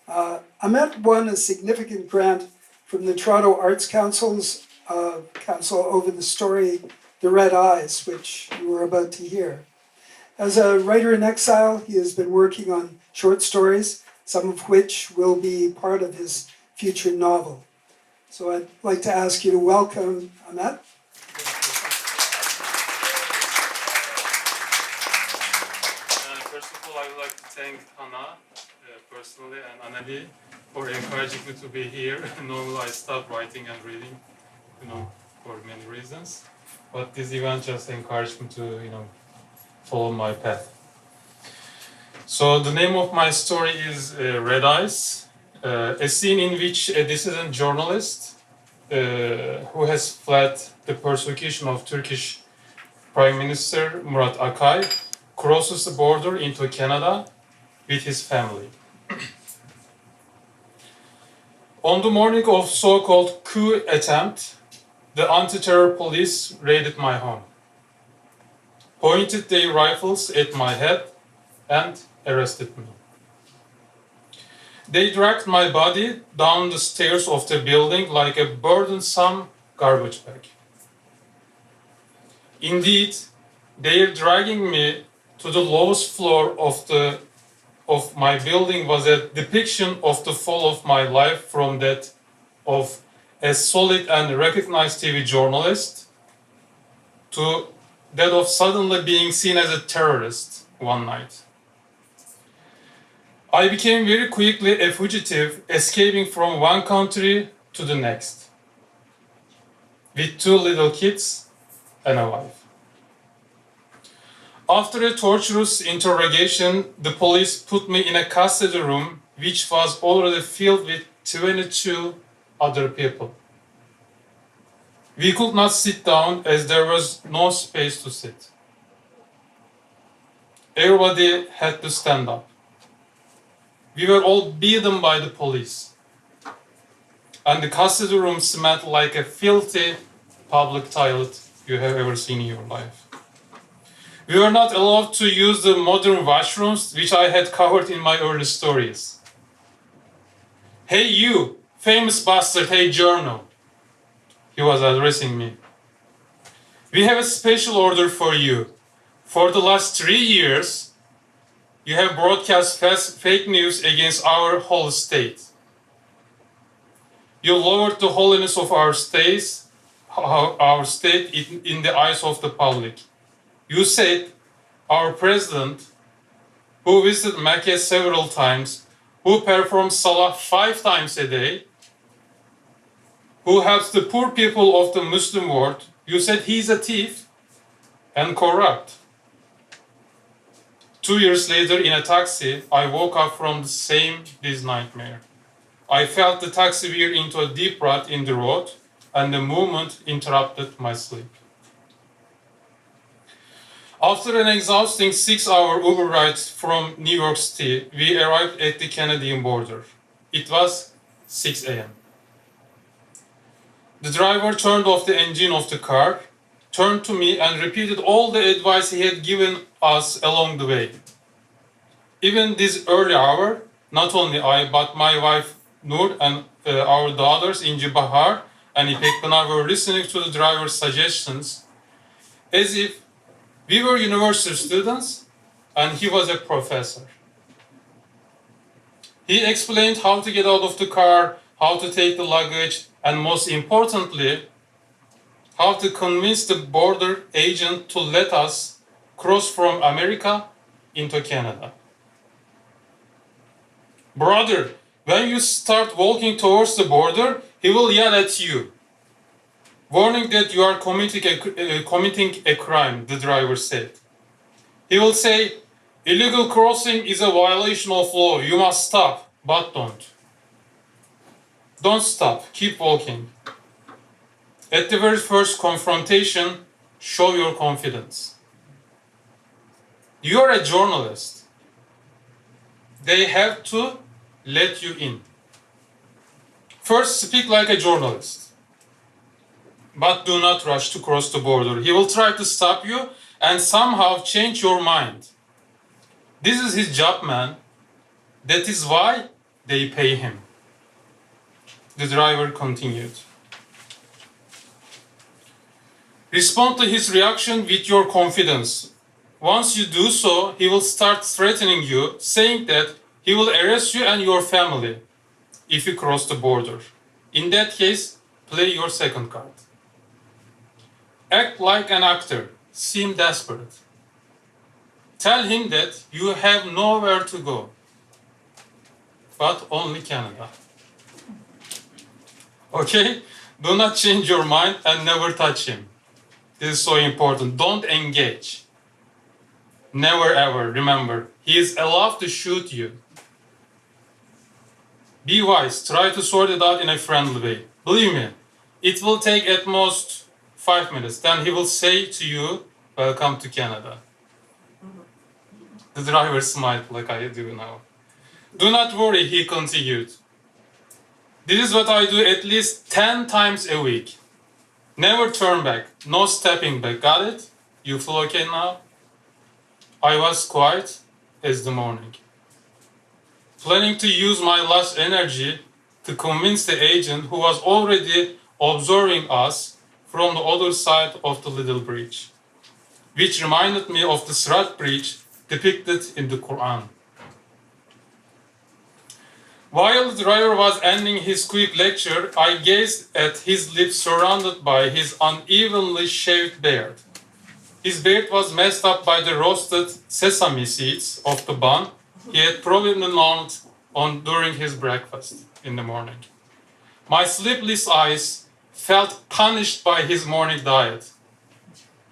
AHMET won a significant grant from the Toronto Arts Council's Council over the story The Red Eyes, which you were about to hear. As a writer in exile, he has been working on short stories, some of which will be part of his future novel. So I'd like to ask you to welcome AHMET. First of all, I would like to thank Hannah personally and Anali for encouraging me to be here. Normally I stop writing and reading, for many reasons. But this event just encouraged me to, follow my path. So the name of my story is Red Eyes, a scene in which a dissident journalist who has fled the persecution of Turkish Prime Minister Murat Akay crosses the border into Canada with his family. On the morning of so-called coup attempt, the anti-terror police raided my home, pointed their rifles at my head, and arrested me. They dragged my body down the stairs of the building like a burdensome garbage bag. Indeed, their dragging me to the lowest floor of my building was a depiction of the fall of my life from that of a solid and recognized TV journalist to that of suddenly being seen as a terrorist one night. I became very quickly a fugitive, escaping from one country to the next, with 2 little kids and a wife. After a torturous interrogation, the police put me in a custody room which was already filled with 22 other people. We could not sit down as there was no space to sit. Everybody had to stand up. We were all beaten by the police, and the custody room smelled like a filthy public toilet you have ever seen in your life. We were not allowed to use the modern washrooms, which I had covered in my early stories. Hey you, famous bastard, hey journal, he was addressing me. We have a special order for you. For the last 3 years, you have broadcast fake news against our whole state. You lowered the holiness of our state in the eyes of the public. You said our president, who visited Mecca several times, who performs Salah 5 times a day, who helps the poor people of the Muslim world, you said he's a thief and corrupt. 2 years later, in a taxi, I woke up from this nightmare. I felt the taxi veer into a deep rut in the road, and the movement interrupted my sleep. After an exhausting 6-hour Uber ride from New York City, we arrived at the Canadian border. It was 6 a.m. The driver turned off the engine of the car, turned to me and repeated all the advice he had given us along the way. Even this early hour, not only I, but my wife Nur and our daughters Inci Bahar and İpek Pınar were listening to the driver's suggestions as if we were university students and he was a professor. He explained how to get out of the car, how to take the luggage, and most importantly, how to convince the border agent to let us cross from America into Canada. Brother, when you start walking towards the border, he will yell at you, warning that you are committing a crime, the driver said. He will say, illegal crossing is a violation of law, you must stop, but don't. Don't stop, keep walking. At the very first confrontation, show your confidence. You are a journalist. They have to let you in. First, speak like a journalist. But do not rush to cross the border. He will try to stop you and somehow change your mind. This is his job, man. That is why they pay him. The driver continued. Respond to his reaction with your confidence. Once you do so, he will start threatening you, saying that he will arrest you and your family if you cross the border. In that case, play your second card. Act like an actor. Seem desperate. Tell him that you have nowhere to go, but only Canada. Okay? Do not change your mind and never touch him. This is so important. Don't engage. Never ever. Remember, he is allowed to shoot you. Be wise. Try to sort it out in a friendly way. Believe me, it will take at most 5 minutes. Then he will say to you, welcome to Canada. The driver smiled like I do now. Do not worry, he continued. This is what I do at least 10 times a week. Never turn back, no stepping back. Got it? You feel okay now? I was quiet as the morning, planning to use my last energy to convince the agent who was already observing us from the other side of the little bridge, which reminded me of the Sirat bridge depicted in the Quran. While the driver was ending his quick lecture, I gazed at his lips surrounded by his unevenly shaved beard. His beard was messed up by the roasted sesame seeds of the bun he had probably gnawed on during his breakfast in the morning. My sleepless eyes felt punished by his morning diet.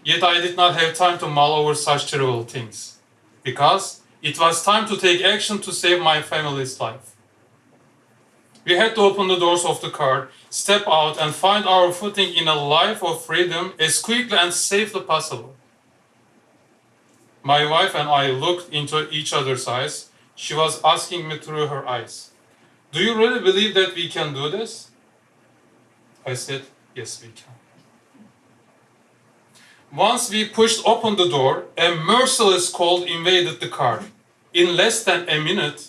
Yet I did not have time to mull over such terrible things, because it was time to take action to save my family's life. We had to open the doors of the car, step out, and find our footing in a life of freedom as quickly and safely possible. My wife and I looked into each other's eyes. She was asking me through her eyes, "Do you really believe that we can do this?" I said, "Yes, we can." Once we pushed open the door, a merciless cold invaded the car. In less than a minute,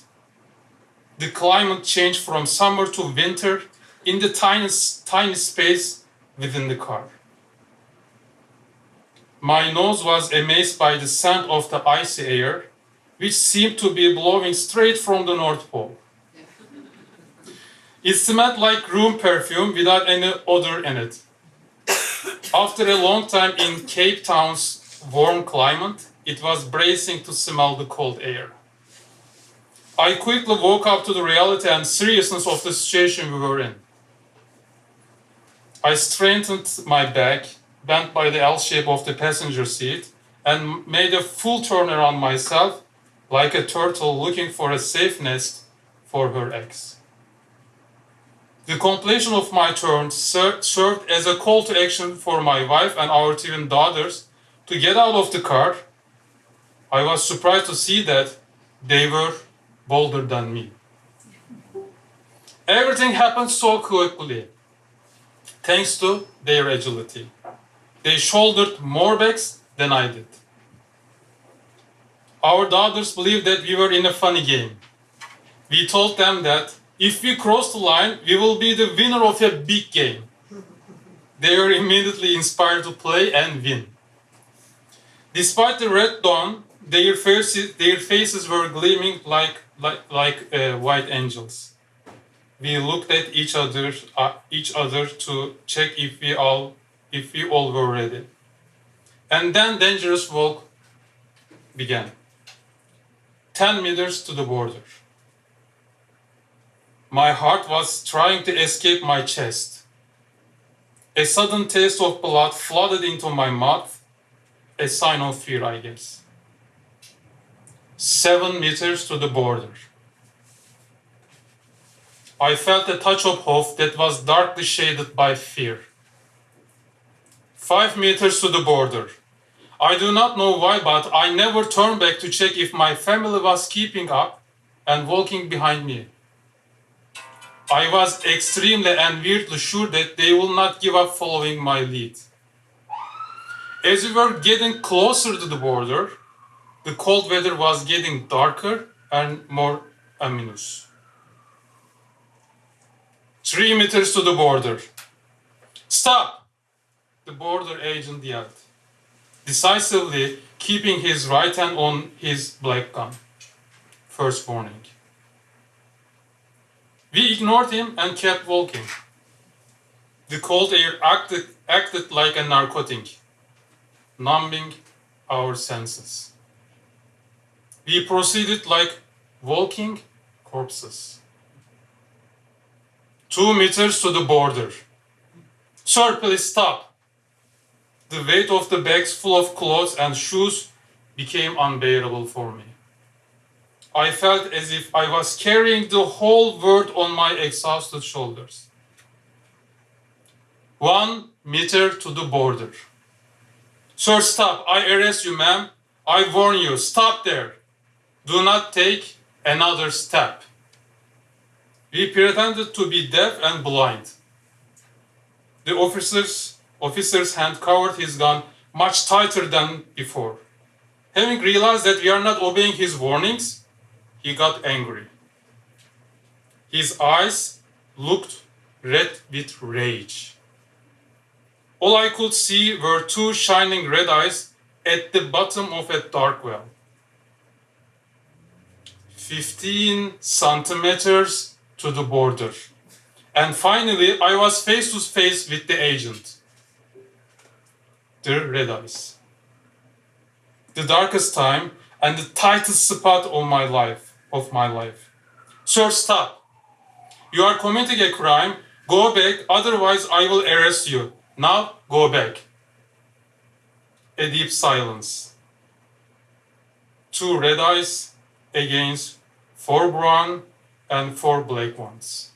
the climate changed from summer to winter in the tiny space within the car. My nose was amazed by the scent of the icy air, which seemed to be blowing straight from the North Pole. It smelled like room perfume without any odor in it. After a long time in Cape Town's warm climate, it was bracing to smell the cold air. I quickly woke up to the reality and seriousness of the situation we were in. I straightened my back, bent by the L shape of the passenger seat, and made a full turn around myself like a turtle looking for a safe nest for her eggs. The completion of my turn served as a call to action for my wife and our twin daughters to get out of the car. I was surprised to see that they were bolder than me. Everything happened so quickly, thanks to their agility. They shouldered more bags than I did. Our daughters believed that we were in a funny game. We told them that if we cross the line, we will be the winner of a big game. They were immediately inspired to play and win. Despite the red dawn, their faces were gleaming like white angels. We looked at each other to check if we all were ready. And then dangerous walk began. 10 meters to the border. My heart was trying to escape my chest. A sudden taste of blood flooded into my mouth, a sign of fear, I guess. 7 meters to the border. I felt a touch of hope that was darkly shaded by fear. 5 meters to the border. I do not know why, but I never turned back to check if my family was keeping up and walking behind me. I was extremely and weirdly sure that they will not give up following my lead. As we were getting closer to the border, the cold weather was getting darker and more ominous. 3 meters to the border. Stop! The border agent yelled, decisively keeping his right hand on his black gun. First warning. We ignored him and kept walking. The cold air acted like a narcotic, numbing our senses. We proceeded like walking corpses. 2 meters to the border. Sir, please stop. The weight of the bags full of clothes and shoes became unbearable for me. I felt as if I was carrying the whole world on my exhausted shoulders. 1 meter to the border. Sir, stop. I arrest you, ma'am. I warn you. Stop there. Do not take another step. We pretended to be deaf and blind. The officer's hand covered his gun much tighter than before. Having realized that we are not obeying his warnings, he got angry. His eyes looked red with rage. All I could see were 2 shining red eyes at the bottom of a dark well. 15 centimeters to the border. And finally, I was face to face with the agent. The red eyes. The darkest time and the tightest spot of my life. Sir, stop. You are committing a crime. Go back, otherwise I will arrest you. Now, go back. A deep silence. 2 red eyes against 4 brown and 4 black ones.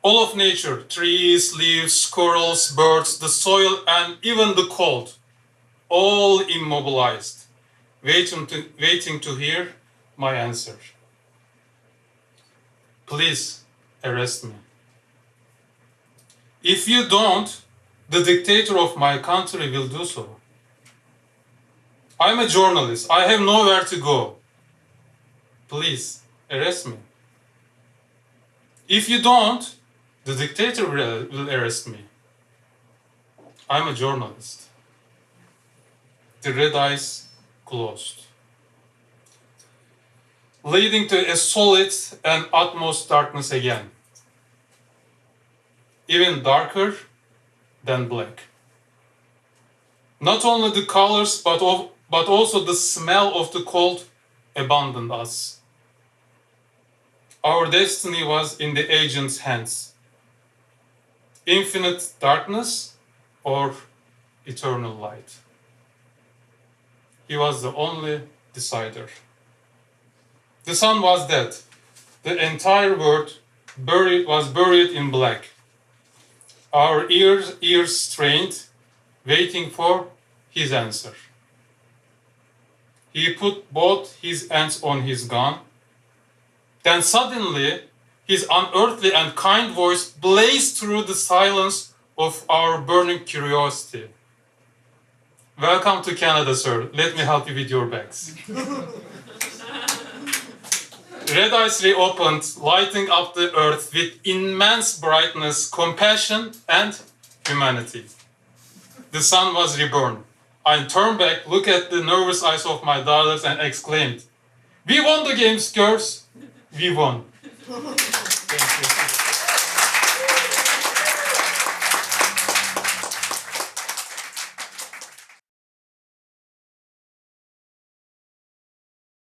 All of nature, trees, leaves, squirrels, birds, the soil, and even the cold, all immobilized, waiting to hear my answer. Please arrest me. If you don't, the dictator of my country will do so. I'm a journalist. I have nowhere to go. Please arrest me. If you don't, the dictator will arrest me. I'm a journalist. The red eyes closed, leading to a solid and utmost darkness again, even darker than black. Not only the colors, but also the smell of the cold abandoned us. Our destiny was in the agent's hands. Infinite darkness or eternal light. He was the only decider. The sun was dead. The entire world was buried in black. Our ears strained, waiting for his answer. He put both his hands on his gun. Then suddenly, his unearthly and kind voice blazed through the silence of our burning curiosity. Welcome to Canada, sir. Let me help you with your bags. Red eyes reopened, lighting up the earth with immense brightness, compassion, and humanity. The sun was reborn. I turned back, looked at the nervous eyes of my daughters, and exclaimed, "We won the games, girls! We won!" Thank you.